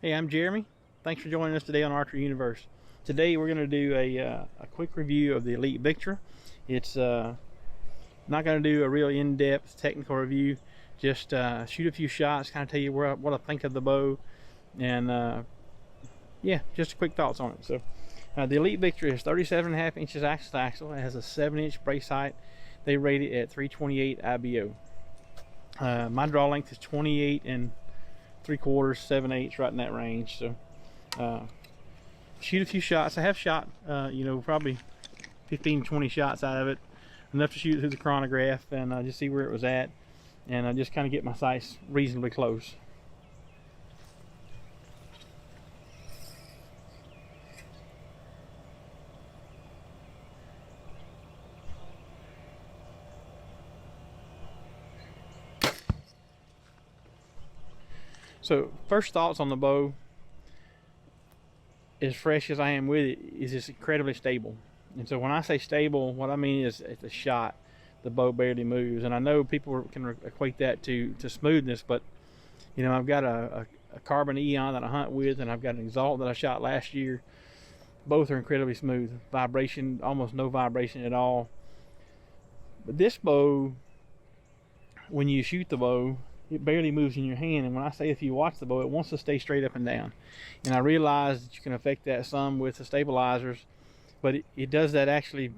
Hey, I'm Jeremy. Thanks for joining us today on Archery Universe. Today we're going to do a quick review of the Elite Victra. It's not going to do a real in-depth technical review. Just shoot a few shots, kind of tell you what I think of the bow, and yeah, just quick thoughts on it. So the Elite Victra is 37.5 inches axis to axle. It has a 7-inch brace height. They rate it at 328 IBO. My draw length is 28 and 3/4, 7/8, right in that range. So shoot a few shots. I have shot probably 15-20 shots out of it, enough to shoot through the chronograph and just see where it was at, and just kind of get my sights reasonably close. So first thoughts on the bow, as fresh as I am with it, is it's incredibly stable. And so when I say stable, what I mean is at the shot, the bow barely moves. And I know people can equate that to smoothness, but you know, I've got a carbon Eon that I hunt with, and I've got an Exalt that I shot last year. Both are incredibly smooth. Vibration, almost no vibration at all. But this bow, when you shoot the bow, it barely moves in your hand. And when I say if you watch the bow, it wants to stay straight up and down. And I realize that you can affect that some with the stabilizers, but it does that actually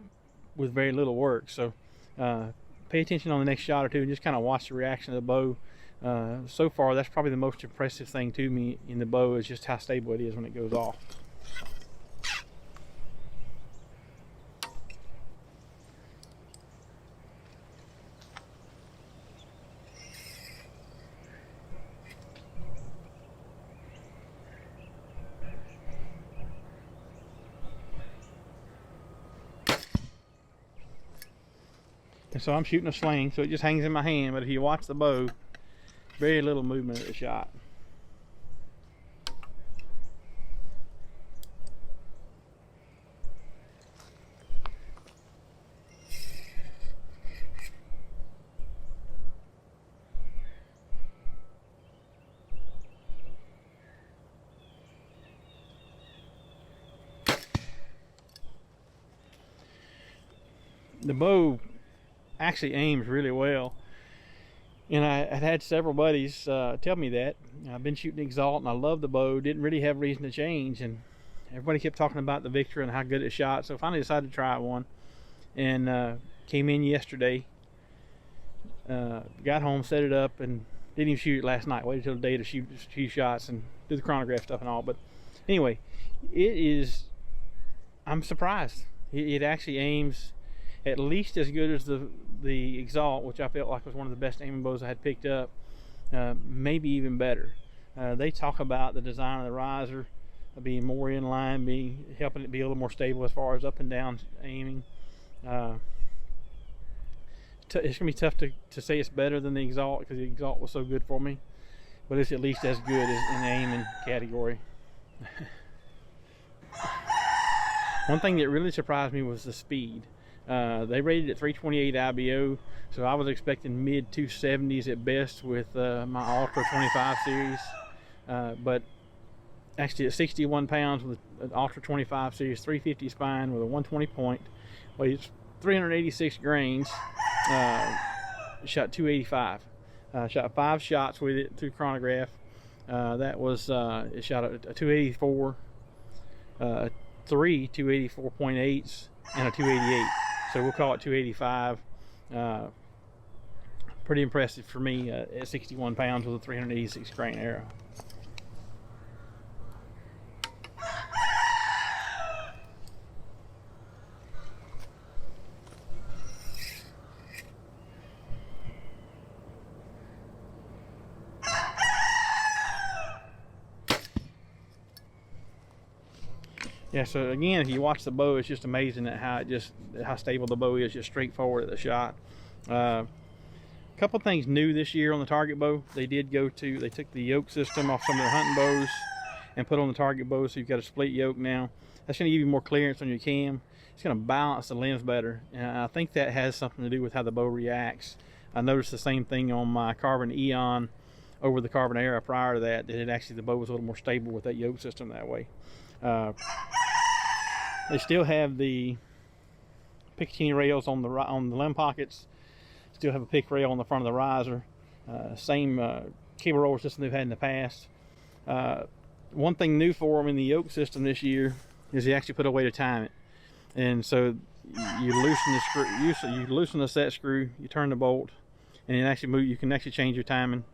with very little work. So pay attention on the next shot or two and just kind of watch the reaction of the bow. So far, that's probably the most impressive thing to me in the bow, is just how stable it is when it goes off. And so I'm shooting a sling, so it just hangs in my hand, but if you watch the bow, very little movement at the shot. The bow actually aims really well, and I've had several buddies tell me that. I've been shooting Exalt and I love the bow, didn't really have reason to change, and everybody kept talking about the Victra and how good it shot. So finally decided to try one, and came in yesterday, got home, set it up, and didn't even shoot it last night. Waited till the day to shoot a few shots and do the chronograph stuff and all. But anyway, I'm surprised. It actually aims at least as good as the Exalt, which I felt like was one of the best aiming bows I had picked up, maybe even better. They talk about the design of the riser being more in line, helping it be a little more stable as far as up and down aiming. It's gonna be tough to say it's better than the Exalt, because the Exalt was so good for me, but it's at least as good as in the aiming category. One thing that really surprised me was the speed. They rated it 328 IBO, so I was expecting mid 270s at best with my Ultra 25 series, but actually at 61 pounds with an Ultra 25 series 350 spine with a 120 point, weighs 386 grains, shot 285. Shot 5 shots with it through chronograph. That was it shot a 284, 3 284.8s, and a 288. So we'll call it 285. Pretty impressive for me at 61 pounds with a 386 grain arrow. Yeah, so again, if you watch the bow, it's just amazing at how stable the bow is, just straightforward at the shot. Couple things new this year on the target bow. They took the yoke system off some of their hunting bows and put on the target bow, so you've got a split yoke now. That's going to give you more clearance on your cam. It's going to balance the limbs better, and I think that has something to do with how the bow reacts. I noticed the same thing on my carbon Eon over the carbon era prior to that, it actually, the bow was a little more stable with that yoke system that way. They still have the Picatinny rails on the limb pockets. Still have a pick rail on the front of the riser. Same cable roller system they've had in the past. One thing new for them in the yoke system this year is they actually put a way to time it. And so you loosen the screw, you loosen the set screw, you turn the bolt, and it actually move. You can actually change your timing.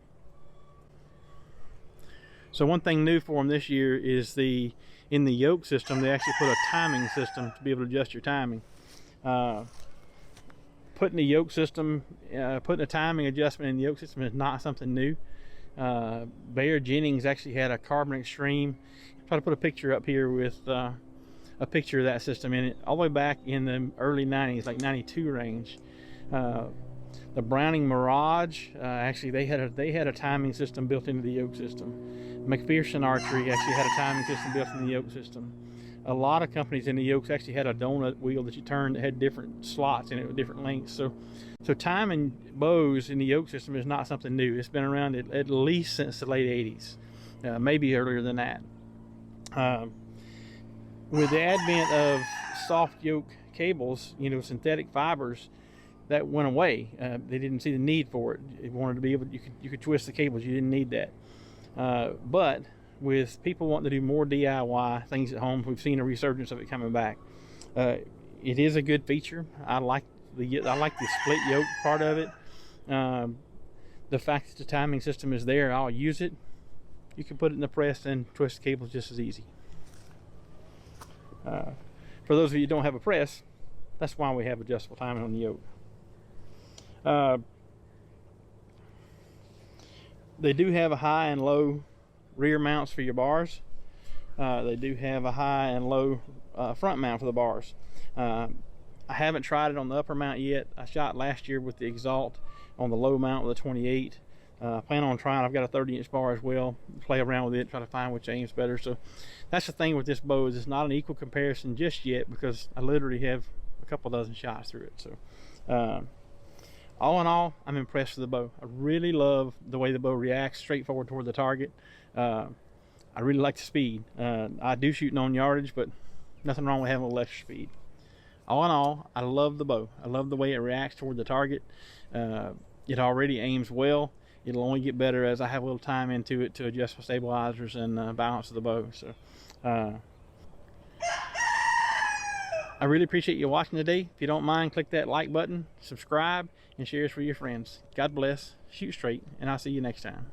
So one thing new for them this year is in the yoke system, they actually put a timing system to be able to adjust your timing. Putting the yoke system, putting a timing adjustment in the yoke system is not something new. Bayer Jennings actually had a Carbon Extreme. I'll try to put a picture up here with a picture of that system in it, all the way back in the early 90s, like 92 range. The Browning Mirage, actually they had a timing system built into the yoke system. McPherson Archery actually had a timing system built into the yoke system. A lot of companies in the yokes actually had a donut wheel that you turned that had different slots in it with different lengths. So timing bows in the yoke system is not something new. It's been around at least since the late 80s, maybe earlier than that. With the advent of soft yoke cables, synthetic fibers, that went away. They didn't see the need for it. It wanted to be able, you could twist the cables. You didn't need that. But with people wanting to do more DIY things at home, we've seen a resurgence of it coming back. It is a good feature. I like the split yoke part of it. The fact that the timing system is there, I'll use it. You can put it in the press and twist the cables just as easy. For those of you who don't have a press, that's why we have adjustable timing on the yoke. They do have a high and low rear mounts for your bars. They do have a high and low front mount for the bars. I haven't tried it on the upper mount yet. I shot last year with the Exalt on the low mount with a 28. Plan on trying. I've got a 30-inch bar as well. Play around with it, try to find which aims better. So that's the thing with this bow, is it's not an equal comparison just yet, because I literally have a couple dozen shots through it. So all in all, I'm impressed with the bow. I really love the way the bow reacts straightforward toward the target. I really like the speed. I do shooting on yardage, but nothing wrong with having a little extra speed. All in all, I love the bow. I love the way it reacts toward the target. It already aims well. It'll only get better as I have a little time into it to adjust my stabilizers and balance of the bow. So I really appreciate you watching today. If you don't mind, click that like button, subscribe, and share this with your friends. God bless, shoot straight, and I'll see you next time.